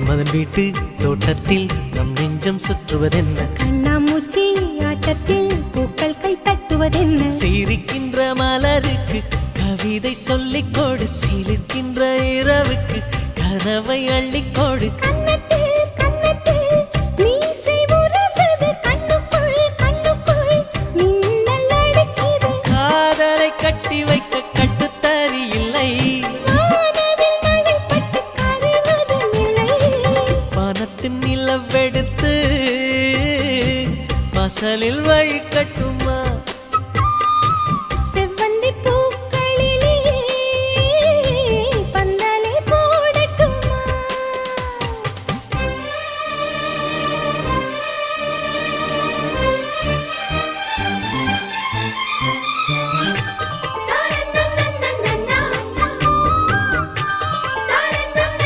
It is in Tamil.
மன்மதன் வீட்டு தோட்டத்தில் நம் நெஞ்சம் சுற்றுவதென்ன? கண்ணாமூச்சி ஆட்டத்தில் பூக்கள் கை தட்டுவதென்ன? சிரிக்கின்ற மலருக்கு கவிதை சொல்லிக்கோடு, சிலிர்க்கின்ற இரவுக்கு கனவை அள்ளிக்கோடு. காதலை கட்டி வைக்க கட்டுத்தறி இல்லை, வானத்தின் நிலவெடுத்து வாசலில் வழி கட்டும்